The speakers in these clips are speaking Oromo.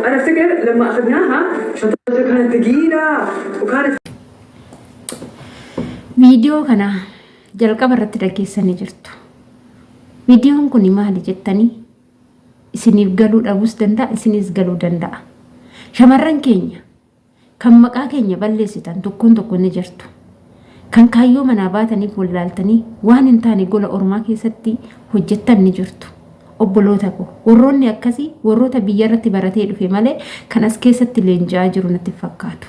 أنا أفتكر لما أخذناها شنطتها كانت ثقيلة وكانت فيديو كان jalqaba irratti dhageessanii jirtu. Viidiyoon kun maali jettanii isiniif galuu dhabuus danda'a, isinis galuu danda'a. Shamarran keenya kan maqaa keenya balleessitan tokkoon ni jirtu. Kan kaayyoo manaa baataniif wallaaltanii waan hin taane gola ormaa keessatti hojjettan ni jirtu. Obboloota koo warroonni akkasii warroota biyya irratti baratee dhufe malee kan as keessatti leenji'aa jiru natti fakkaatu.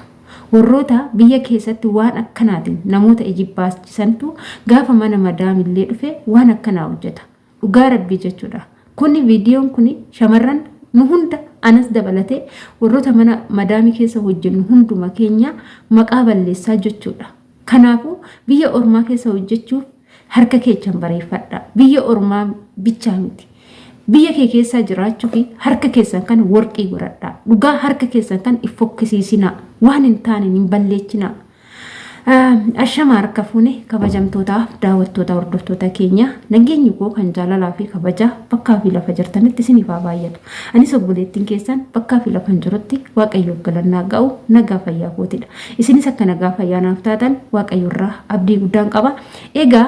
Warroota biyya keessatti waan akkanaatiin namoota ijibbaasisantu gaafa mana madaamillee dhufe waan akkanaa hojjeta. Dhugaa rabbii jechuudha. Kuni viidiyoon kuni shamarran nu hunda anas dabalatee warroota mana madaamii keessa hojjennu hunduma keenya maqaa balleessaa jechuudha. Kanaafuu biyya ormaa keessa hojjechuuf harka keechan bareeffadha. Biyya ormaa bichaa miti. Biyya kee keessa jiraachuu fi harka keessan kan warqii godhadhaa. Dhugaa harka keessan kan ifokkisiisinaa. Waan hin taane hin balleechinaa. Ashama harka fuune kabajamtootaaf daawwattoota hordoftoota keenya nageenyi koo kan jaalalaa fi kabaja bakkaa fi lafa jirtanitti isiniif haa baay'atu. Anis obboleettiin keessan bakkaa fi lafa jirutti Waaqayyoof galannaa ga'u nagaa fayyaa kootidha. Isinis akka nagaa fayyaa naaf taatan Waaqayyo irraa abdii guddaan qaba. Egaa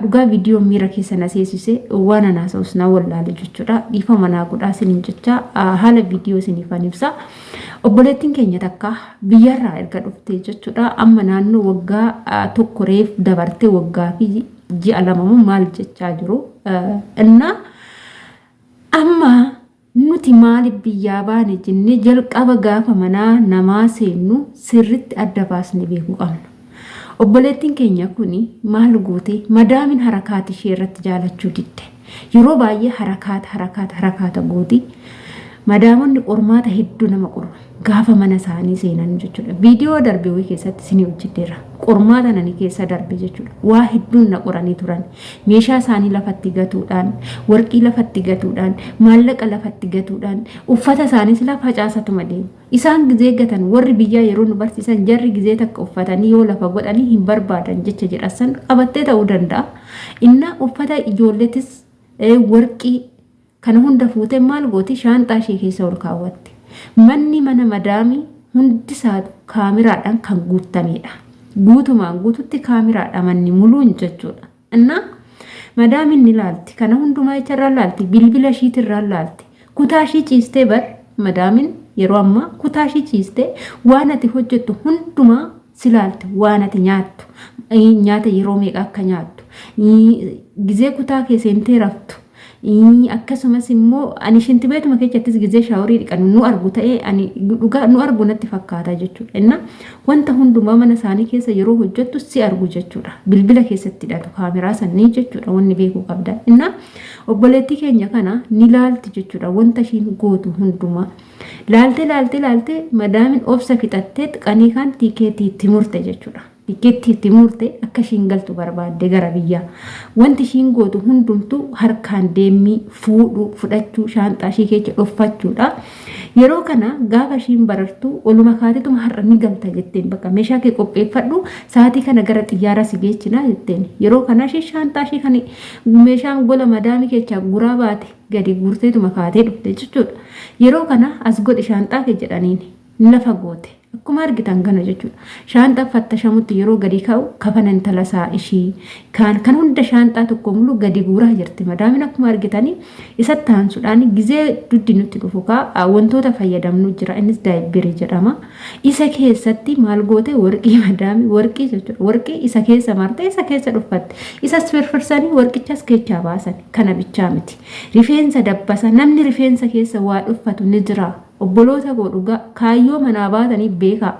dhugaa viidiyoo miira keessa na seesise waan anaasaus na wallaale jechuudha. Dhiifa manaa godhaa isiniin jecha haala viidiyoo isiniifan ibsa. Obboleettiin keenya takka biyyarraa erga dhuftee jechuudha. Amma naannoo waggaa tokko reef dabartee waggaa fi ji'a lamamu maal jechaa jiru. Inna amma nuti maaliif biyyaa baane jennee jalqaba gaafa manaa namaa seennu sirritti adda baasnee beekuu qabna. Obboleettiin keenya kuni maal goote madaamin harakaati ishee irratti jaalachuu didde. Yeroo baay'ee harakaata gooti. Madaamonni qormaata hedduu nama qoru. Gaafa mana isaanii seenan jechuudha. Viidiyoo darbee keessatti isin hojjedheera. Qormaata nani keessa darbe jechuudha. Waa hedduun na qoranii turan. Meeshaa isaanii lafatti gatuudhaan, warqii lafatti gatuudhaan, maallaqa lafatti gatuudhaan, uffata isaanii lafa facaasatuma deemu. Isaan gizee gatan warri biyyaa yeroo nu barsiisan jarri gizee takka uffatanii yoo lafa godhanii hin barbaadan jecha jedhasan qabattee ta'uu danda'a. Inna uffata ijoolleetis warqii kana hunda fuutee maal gooti shaanxaa ishee keessa ol kaawwatte. Manni mana madaamii hundi isaa kaamiraadhaan kan guutamedha. Guutumaan guututti kaamiraadhaan manni muluun jechuudha. Inna madaamiin ni laalti. Kana hundumaa icharraa laalti. Bilbila ishiitirraa laalti. Kutaa ishii ciistee bar madaamiin yeroo ammaa kutaa ishii ciistee waan ati hojjettu hundumaa si laalti. Waan ati nyaattu. Nyaata yeroo meeqa akka nyaattu. Gizee kutaa kee seentee raftu. Akkasumas immoo ani shinti beetuma keessattis gizee shaaworii dhiqan nu argu ta'ee ani dhugaa nu argu natti fakkaata jechuudha. Inna wanta hundumaa mana isaanii keessa yeroo hojjettu si argu jechuudha. Bilbila keessatti hidhatu kaameraa sanii jechuudha wanni beekuu qabda. Inna obboleettii keenya kana ni laalti jechuudha wanta ishiin gootu hundumaa. Laaltee madaamin obsa fixattee xiqqanii kan tiikeetii itti murte jechuudha. Tiikeetii itti murte akka ishiin galtu barbaadde gara biyyaa. Wanti ishiin gootu hundumtuu harkaan deemii fudhachuu shaanxaa ishee keessa dhoffachuudha. Yeroo kana gaafa ishiin barartu oluma kaatituma har'a ni galta jetteen bakka meeshaa kee qopheeffadhu sa'aatii kana gara xiyyaara si geechina jetteen. Yeroo kana ishee shaanxaa ishee kan meeshaan gola madaamii keessaa guraa baate gadi guurteetuma kaatee dhufte jechuudha. Yeroo kana as godhi shaanxaa kee jedhaniin lafa goote. Akkuma argitan kana jechuudha. Shaanxaa fattashamutti yeroo gadi ka'u kafana intala isaa ishii kan hunda shaanxaa tokko mulu gadi guuraa jirti. Madaamin akkuma argitanii isatti aansuudhaan gizee duddi nutti dhufu wantoota fayyadamnu jira. Innis daayibbirii jedhama. Isa keessatti maal goote warqii madaami warqii jechuudha. Warqii isa keessa marte isa keessa dhuffatte. Isas firfirsanii warqichas keessaa baasan kana bichaa miti. Rifeensa dabbasa namni rifeensa keessa waa dhuffatu ni jira. Obboloota godhuga kaayyoo manaa baatanii beekaa.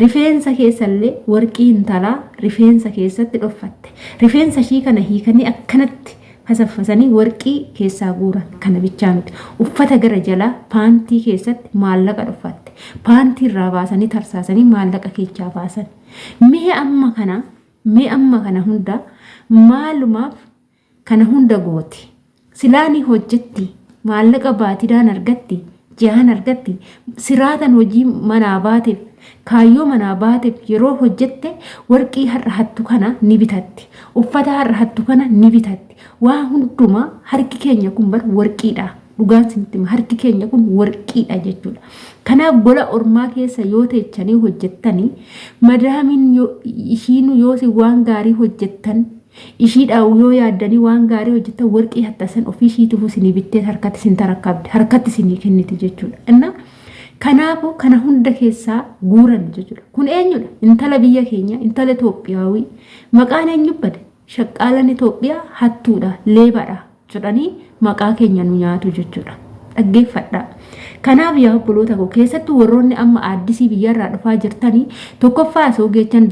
Rifeensa keessallee warqii intalaa rifeensa keessatti dhoffatte. Rifeensa ishii kana hiikanii akkanatti fasaffasanii warqii keessaa guuran kana bichaa miti. Uffata gara jalaa paantii keessatti maallaqa dhoffatte. Paantii irraa baasanii tarsaasanii maallaqa keessaa baasan. Mee amma kana hunda maalumaaf kana hunda gooti. Silaanii hojjetti maallaqa baatiidhaan argatti. Jihaan argatti siraatan hojii manaa baateef kaayyoo manaa baateef yeroo hojjette warqii har'a hattu kana ni bitatti. Uffata har'a hattu kana ni bitatti. Waa hundumaa harki keenya kun bar warqiidha. dhugaan isinitti hima harki keenya kun warqiidha jechuudha. Kanaaf gola ormaa keessa yoo teechanii hojjettanii madaamiin ishiin yoo waan gaarii hojjettan ishiidhaan yoo yaaddanii waan gaarii hojjettan warqii hattasan ofii ishiituuf isinii bittee harkatti isin tarakkaabde harkatti isinii kenniti jechuudha. Innaa kanaafu kana hunda keessaa guuran jechuudha. Kun eenyudha? Intala biyya keenya, intala Itoophiyaawii. Maqaan eenyu bade? Shaqqaalaan Itoophiyaa hattuudha, leebadha jedhanii maqaa keenya nu nyaatu jechuudha. Dhaggeeffadhaa. Kanaaf yaa obboloota koo keessattuu warroonni amma aaddisii biyyarraa dhufaa jirtanii tokkoffaa osoo geechan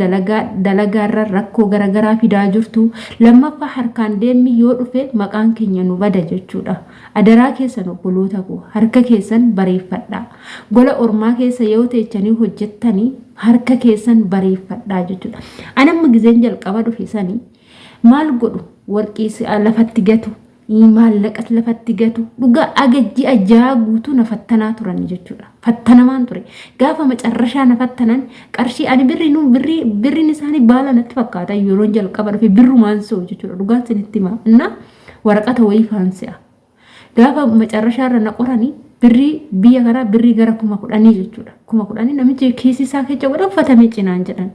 dalagaarra rakkoo garagaraa fidaa jirtu, lammaffaa harkaan deemmi yoo dhufe maqaan keenya nu bada jechuudha. Adaraa keessan obboloota koo harka keessan bareeffadhaa. Gola ormaa keessa yoo teechanii hojjettanii harka keessan bareeffadhaa jechuudha. Anamma gizeen jalqaba dhufe sanii maal godhu warqii lafatti gatu maallaqas lafatti gatu dhugaa agajji ajaa guutuu na fattanaa turan jechuudha. Fattanamaan ture gaafa macarrashaa na fattanan qarshii ani birriin isaanii baala natti fakkaata yeroo jalqaba dhufe birrumaan soo jechuudha. Dhugaan isinitti hima innaa waraqata wayii faansi'a gaafa macarrashaarra na qoranii birrii biyya kanaa birrii gara 10,000 jechuudha. 10,000 namichi kiisii isaa keessa godha uffatamee cinaan jedhan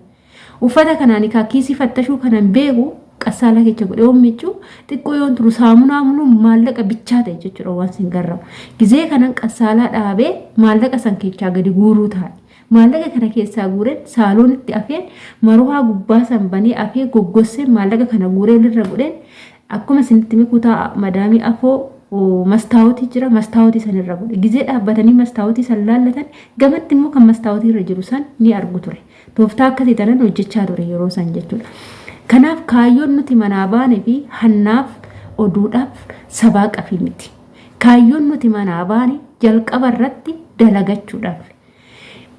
uffata kanaan kiisii fattashuu kanan beeku qasaala keessa godhe oommichu xiqqoo yoon turu saamunaa mulu maallaqa bichaa ta'e jechuudha waan sin garramu. Gizee kanan qasaalaa dhaabee maallaqa san keessaa gadi guuruu taa'e. Maallaqa kana keessaa guureen saaloonitti afeen maruhaa gubbaa san banee afee goggossee maallaqa kana guuree irra godheen akkuma isinitti kutaa madaamii afoo mastaawotii jira mastaawotii san irra godhe. Gizee dhaabbatanii mastaawotii san laallatan gamatti immoo kan mastaawotii irra jiru san ni argu ture. Tooftaa akkasii tanan hojjechaa ture yeroo san jechuudha. Kanaaf kaayyoon nuti manaa baane fi hannaaf oduudhaaf sabaaqafi miti. Kaayyoon nuti manaa baane jalqaba irratti dalagachuudhaaf.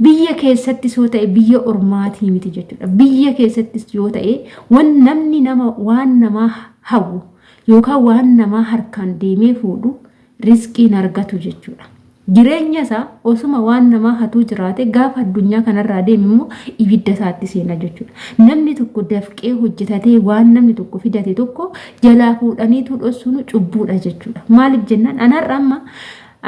Biyya keessattis yoo ta'e biyya ormaatii miti jechuudha. Biyya keessattis yoo ta'e waan namaa hawwu yookaan waan namaa harkaan deemee fuudhu riskiin argatu jechuudha. Jireenya isaa osuma waan namaa hatuu jiraate gaafa addunyaa kanarraa deemu immoo ibidda isaatti seena jechuudha. Namni tokko dafqee hojjetatee waan namni tokko fidate tokko jalaa fuudhaniitu dhossuun cubbuudha jechuudha. Maaliif jennaan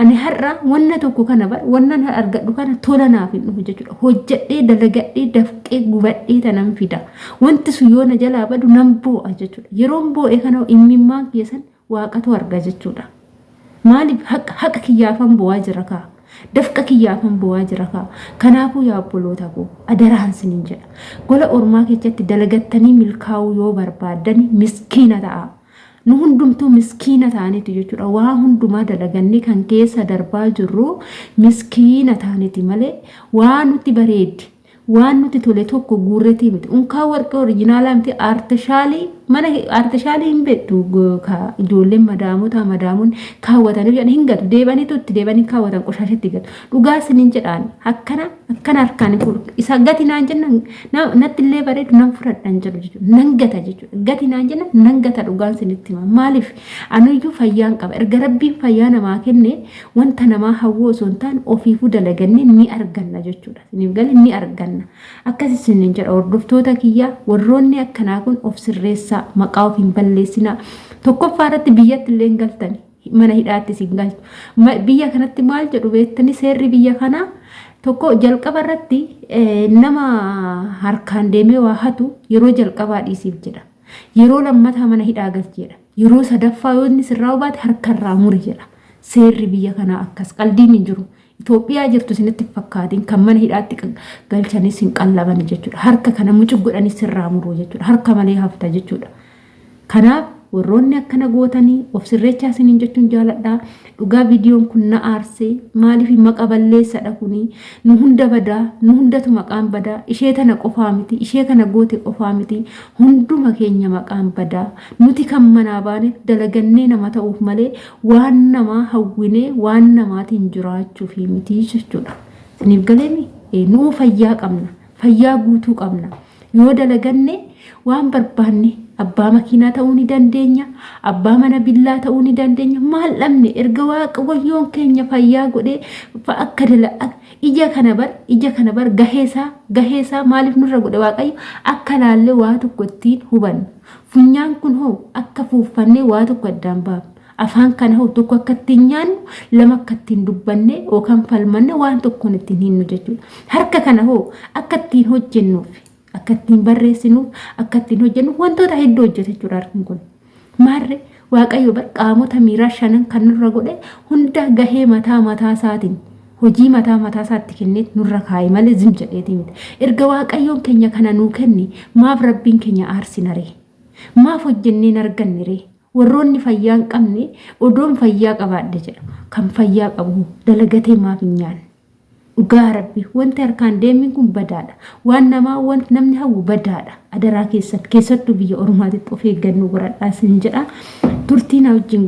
ani har'a wanna tokko kana wannan argadhu kana tola naaf hin dhufu jechuudha. Hojjedhee dalagadhee dafqee gubadhee tanan fida. Wanti sun yoo na jalaa badu nan boo'a jechuudha. Yeroon boo'e kana imimmaan keessan waaqatu arga jechuudha. Maaliif haqa kiyyaafan bu'aa jira kaa dafqa kiyyaafan bu'aa jira kaa. Kanaafuu yaa obboloota koo adaraan siniin jedha gola ormaa keessatti dalagattanii milkaa'uu yoo barbaadan miskiina ta'a. Nu hundumtuu miskiina ta'aniiti jechuudha. Waa hundumaa dalagannee kan keessa darbaa jirru miskiina ta'aniiti malee waa nuti bareeddi waan nuti tole tokko guurretii miti. Unkaa warqee oriijinaalaa miti aartishaalii mana aartishaalii hin beektu ijoolleen madaamuun kaawwatanii jedhan hin gatu deebaniitu itti deebanii kaawwatan qoshaashatti gatu. Dhugaa isiniin jedhaan akkana harkaan isa gati naan jenna natti illee bareedu nan fudhadhan jedhu jechuudha. Nan gata jechuudha. Gati naan jenna nan gata dhugaan isinitti hima. Maaliif anuyyuu fayyaan qaba. Erga rabbiin fayyaa namaa kenne wanta namaa hawwoo osoo hin taane ofiifuu dalagannee ni arganna jechuudha. Isiniif galee ni arganna. Akkas isiniin jedha hordoftoota kiyyaa warroonni akkanaa kun of sirreessaa maqaa of hin balleessinaa. Tokkoffaa irratti biyyatti illee hin galtani mana hidhaatti isin galchu. Biyya kanatti maal jedhu beektanii seerri biyya kanaa tokko jalqaba irratti nama harkaan deemee waa hatu yeroo jalqabaa dhiisiif jedha. Yeroo lammataa mana hidhaa galcheedha. Yeroo sadaffaa yoo inni sirraa hubaate harkarraa muri jedha. Seerri biyya kanaa akkas qaldiin hin jiru. Itoophiyaa jirtu isinitti fakkaatiin kan mana hidhaatti galchanis hin qallaban jechuudha. Harka kana mucuq godhanii sirraa muruu jechuudha. Harka malee hafta jechuudha. Kanaaf warroonni akkana gootanii of sirreechaa isiniin jechuun jaaladhaa. Dhugaa viidiyoon kun na aarsee maaliif maqa balleessadha kuni nu hunda badaa nu hundatu maqaan badaa ishee tana qofaa miti ishee kana goote qofaa miti hunduma keenya maqaan badaa nuti kan manaa baane dalagannee nama ta'uuf malee waan namaa hawwinee waan namaatiin jiraachuuf miti jechuudha. Isiniif galeemi nuu fayyaa qabna fayyaa guutuu qabna yoo dalaganne waan barbaanne abbaa makiinaa ta'uu ni dandeenya abbaa mana billaa ta'uu ni dandeenya maal dhabne erga waaqayyoon keenya fayyaa godhee akka ija kana bar gaheesaa maaliif nurra godhe waaqayyo akka laallee waa tokko ittiin hubannu funyaan kun hoo akka fuuffannee waa tokko addaan baafnu afaan kana hoo tokko akka ittiin nyaannu lama akka ittiin dubbanne yookaan falmanne waan tokkoon ittiin hinnu jechuudha. Harka kana hoo akka ittiin hojjennuuf akka ittiin barreessinuuf akka ittiin hojjennuuf wantoota hedduu hojjeta jechuudha harki kun. Maarree waaqayyo qaamota miiraa shanan kan nurra godhe hunda gahee mataa isaatiin hojii mataa isaatti kennee nurra kaa'e malee zim jedheeti miti. Erga waaqayyoon keenya kana nuu kenni maaf rabbiin keenya aarsina ree? Maaf hojjenneen arganne ree? Warroonni fayyaa hin qabne odoon fayyaa qabaadhe jedha. Kan fayyaa qabu dalagatee maaf hin nyaanne? Dhugaa rabbi wanti harkaan deemin kun badaadha. Waan namaa wanti namni hawwu badaadha. Adaraa keessattuu biyya Oromaatitti of eeggannoo godhadhaa sin jedha. Turtiin wajjin